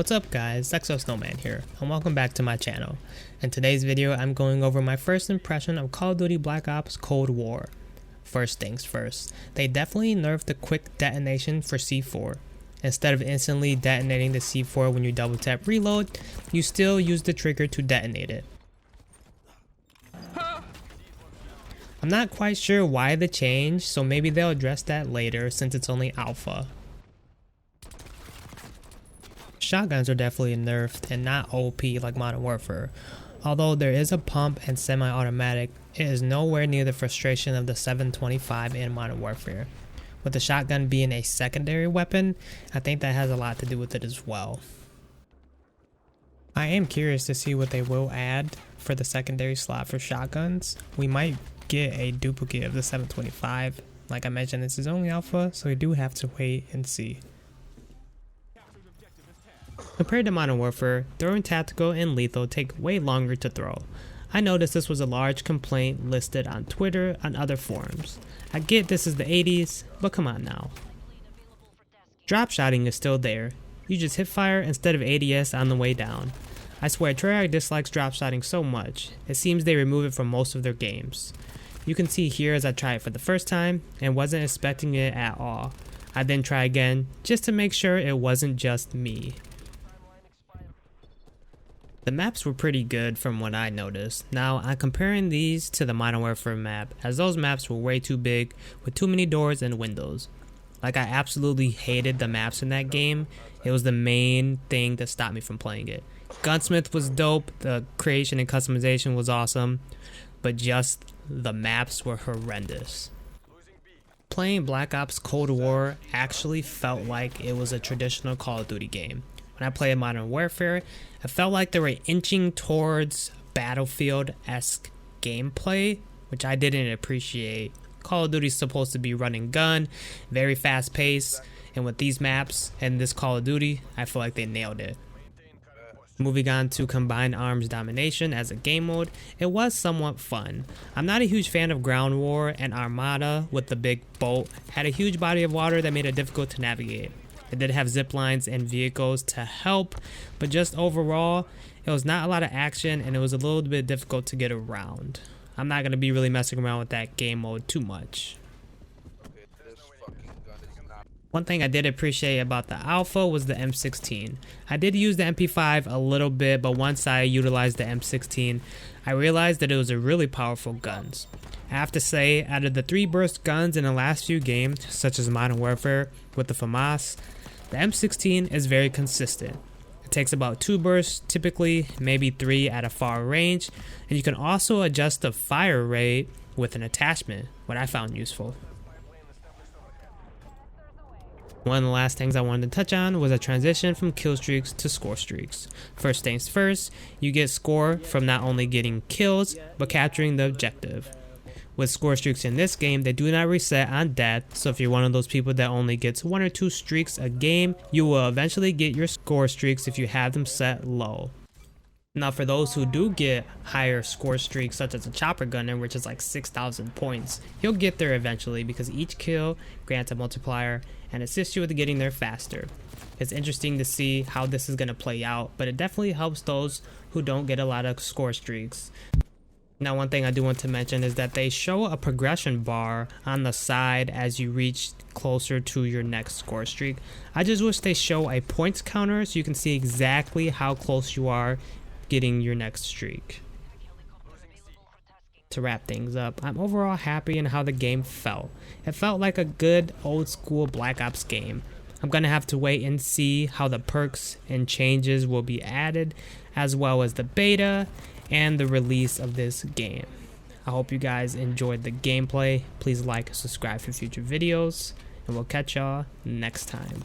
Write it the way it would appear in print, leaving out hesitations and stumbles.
What's up guys, XoSnowman here, and welcome back to my channel. In today's video, I'm going over my first impression of Call of Duty Black Ops Cold War. First things first, they definitely nerfed the quick detonation for C4. Instead of instantly detonating the C4 when you double tap reload, you still use the trigger to detonate it. I'm not quite sure why the change, so maybe they'll address that later since it's only alpha. Shotguns are definitely nerfed and not OP like Modern Warfare. Although there is a pump and semi-automatic, it is nowhere near the frustration of the 725 in Modern Warfare. With the shotgun being a secondary weapon, I think that has a lot to do with it as well. I am curious to see what they will add for the secondary slot for shotguns. We might get a duplicate of the 725. Like I mentioned, this is only alpha, so we do have to wait and see. Compared to Modern Warfare, throwing tactical and lethal take way longer to throw. I noticed this was a large complaint listed on Twitter and other forums. I get this is the 80s, but come on now. Dropshotting is still there. You just hip fire instead of ADS on the way down. I swear Treyarch dislikes dropshotting so much, it seems they remove it from most of their games. You can see here as I tried it for the first time and wasn't expecting it at all. I then try again just to make sure it wasn't just me. The maps were pretty good from what I noticed. Now I'm comparing these to the Modern Warfare map, as those maps were way too big with too many doors and windows. Like I absolutely hated the maps in that game. It was the main thing that stopped me from playing it. Gunsmith was dope, the creation and customization was awesome, but just the maps were horrendous. Playing Black Ops Cold War actually felt like it was a traditional Call of Duty game. When I played Modern Warfare, I felt like they were inching towards Battlefield-esque gameplay, which I didn't appreciate. Call of Duty is supposed to be run and gun, very fast paced, and with these maps and this Call of Duty, I feel like they nailed it. Moving on to Combined Arms Domination as a game mode, it was somewhat fun. I'm not a huge fan of Ground War, and Armada with the big boat had a huge body of water that made it difficult to navigate. It did have zip lines and vehicles to help, but just overall, it was not a lot of action and it was a little bit difficult to get around. I'm not going to be really messing around with that game mode too much. One thing I did appreciate about the alpha was the M16. I did use the MP5 a little bit, but once I utilized the M16, I realized that it was a really powerful gun. I have to say, out of the 3 burst guns in the last few games, such as Modern Warfare with the FAMAS, the M16 is very consistent. It takes about 2 bursts, typically maybe 3 at a far range, and you can also adjust the fire rate with an attachment, what I found useful. One of the last things I wanted to touch on was a transition from kill streaks to score streaks. First things first, you get score from not only getting kills, but capturing the objective. With score streaks in this game, they do not reset on death, so if you're one of those people that only gets 1 or 2 streaks a game, you will eventually get your score streaks if you have them set low. Now for those who do get higher score streaks, such as a chopper gunner, which is like 6,000 points, you'll get there eventually because each kill grants a multiplier and assists you with getting there faster. It's interesting to see how this is going to play out, but it definitely helps those who don't get a lot of score streaks. Now one thing I do want to mention is that they show a progression bar on the side as you reach closer to your next score streak. I just wish they show a points counter so you can see exactly how close you are getting your next streak. To wrap things up, I'm overall happy in how the game felt. It felt like a good old school Black Ops game. I'm gonna have to wait and see how the perks and changes will be added, as well as the beta and the release of this game. I hope you guys enjoyed the gameplay. Please like and subscribe for future videos, and we'll catch y'all next time.